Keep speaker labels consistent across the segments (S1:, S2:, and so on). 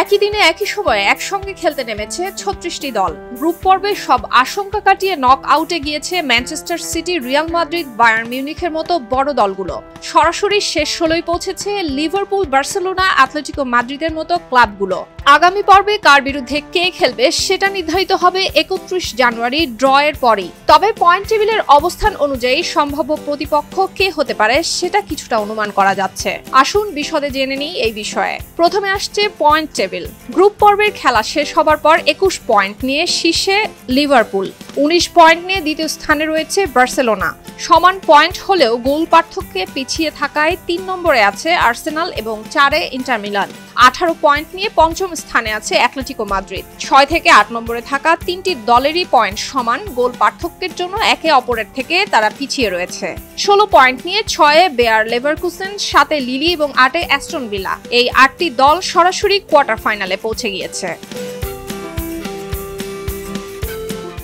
S1: একই দিনে একই সময়ে একসঙ্গে খেলতে নেমেছে ৩৬টি দল। গ্রুপ পর্বে সব আশঙ্কা কাটিয়ে নক আউটে গিয়েছে Manchester City, Real Madrid, Bayern মিউনিখের মতো বড় দলগুলো। সরাসরি শেষ ১৬য় পৌঁছেছে লিভারপুল, বার্সেলোনা, অ্যাটলেটিকো মাদ্রিদের মতো ক্লাবগুলো। আগামী পর্বে কার বিরুদ্ধে কে খেলবে সেটা নির্ধারিত হবে ৩১ জানুয়ারি ড্র এর পরেই। তবে পয়েন্ট টেবিলের অবস্থান অনুযায়ী সম্ভাব্য প্রতিপক্ষ কে হতে পারে সেটা কিছুটা অনুমান করা যাচ্ছে। আসুন বিশদে জেনে নিই এই বিষয়ে। প্রথমে আসছে পয়েন্ট টেবিল। গ্রুপ পর্বের খেলা শেষ হবার পর ২১ পয়েন্ট নিয়ে শীর্ষে লিভারপুল, ১৯ পয়েন্ট নিয়ে দ্বিতীয় স্থানে রয়েছে বার্সেলোনা। সমান পয়েন্ট হলেও গোল পার্থক্যে পিছিয়ে থাকায় ৩ নম্বরে আছে আর্সেনাল এবং ৪-এ ইন্টার মিলান। ১৮ পয়েন্ট নিয়ে পঞ্চম স্থানে আছে অ্যাটলেটিকো মাদ্রিদ। ৬ থেকে ৮ নম্বরে থাকা তিনটি দলেরই পয়েন্ট সমান, গোল পার্থক্যের জন্য একে অপরের থেকে তারা পিছিয়ে রয়েছে। ১৬ পয়েন্ট নিয়ে ৬-এ বেয়ার লেভারকুসেন, ৭-এ লিলি এবং ৮-এ অ্যাস্টন ভিলা। এই ৮টি দল সরাসরি কোয়ার্টার ফাইনালে পৌঁছে গিয়েছে।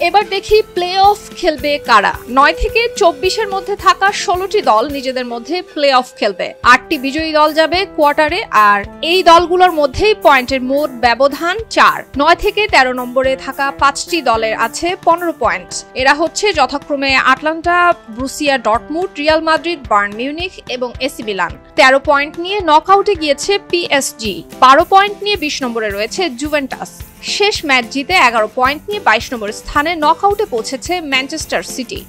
S1: এবার দেখি প্লে অফ খেলবে কারা। ৯ থেকে ২৪-এর মধ্যে থাকা ১৬টি দল নিজেদের মধ্যে প্লে অফ খেলবে। ৮টি বিজয়ী দল যাবে কোয়ার্টারে, আর এই দলগুলোর মধ্যেই পয়েন্টের মোট ব্যবধান ৪। ৯ থেকে ১৩ নম্বরে থাকা ৫টি দলের আছে ১৫ পয়েন্ট। এরা হচ্ছে যথাক্রমে Atalanta, Borussia Dortmund, Real Madrid, Bayern Munich এবং এসি মিলান। ১৩ পয়েন্ট নিয়ে নক আউটে গিয়েছে পিএসজি। ১২ পয়েন্ট নিয়ে ২০ নম্বরে রয়েছে জুভেন্টাস। শেষ ম্যাচ জিতে ১১ পয়েন্ট নিয়ে ২২ নম্বর স্থানে নক আউটে পৌঁছেছে ম্যানচেস্টার সিটি।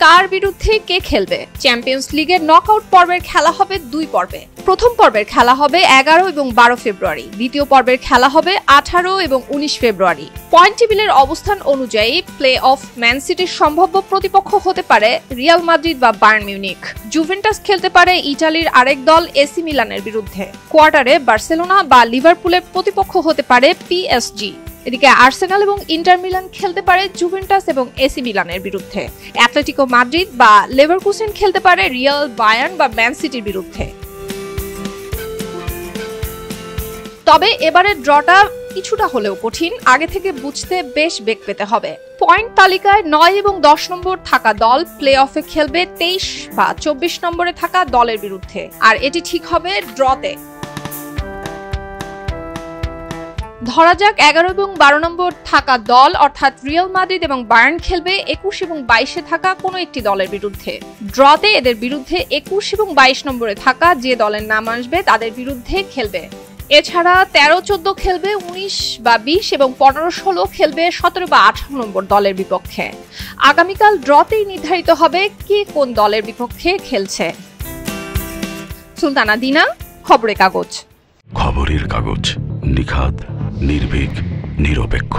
S1: কার বিরুদ্ধে কে খেলবে? চ্যাম্পিয়ন্স লিগের নকআউট পর্বের খেলা হবে ২ পর্বে। প্রথম পর্বের খেলা হবে ১১ এবং ১২ ফেব্রুয়ারি, দ্বিতীয় পর্বের খেলা হবে ১৮ এবং ১৯ ফেব্রুয়ারি। পয়েন্ট টেবিলের অবস্থান অনুযায়ী প্লে অফ ম্যান সিটির সম্ভাব্য প্রতিপক্ষ হতে পারে রিয়াল মাদ্রিদ বা বায়ার্ন মিউনিখ। জুভেন্টাস খেলতে পারে ইটালির আরেক দল এসি মিলানের বিরুদ্ধে। কোয়ার্টারে বার্সেলোনা বা লিভারপুলের প্রতিপক্ষ হতে পারে পিএসজি। এদিকে আর্সেনাল এবং ইন্টার মিলান খেলতে পারে জুভেন্টাস এবং এসি মিলানের বিরুদ্ধে। অ্যাটলেটিকো মাদ্রিদ বা লেভারকুসেন খেলতে পারে রিয়াল, বায়ার্ন বা ম্যান সিটির বিরুদ্ধে। তবে এবারের ড্রটা কিছুটা হলেও কঠিন, আগে থেকে বুঝতে বেশ বেগ পেতে হবে। পয়েন্ট তালিকায় ৯ এবং ১০ নম্বর থাকা দল প্লে অফে খেলবে ২৩ বা ২৪ নম্বরে থাকা দলের বিরুদ্ধে, আর এটি ঠিক হবে ড্রতে। ধরা যাক ১১ এবং ১২ নম্বর থাকা দল অর্থাৎ রিয়াল মাদ্রিদ এবং বায়ার্ন খেলবে ২১ এবং ২২-এ থাকা কোনো একটি দলের বিরুদ্ধে। ড্রতে এদের বিরুদ্ধে ২১ এবং ২২ নম্বরে থাকা যে দলের নাম আসবে তাদের বিরুদ্ধে খেলবে। এছাড়া ১৩-১৪ খেলবে ১৯ বা ২০ এবং ১৫-১৬ খেলবে ১৭ বা ১৮ নম্বর দলের বিপক্ষে। আগামীকাল ড্রতেই নির্ধারিত হবে কে কোন দলের বিপক্ষে খেলছে। সুলতানা দিনা, খবরের কাগজ।
S2: খবরের কাগজ, নিখাত, নির্ভীক, নিরপেক্ষ।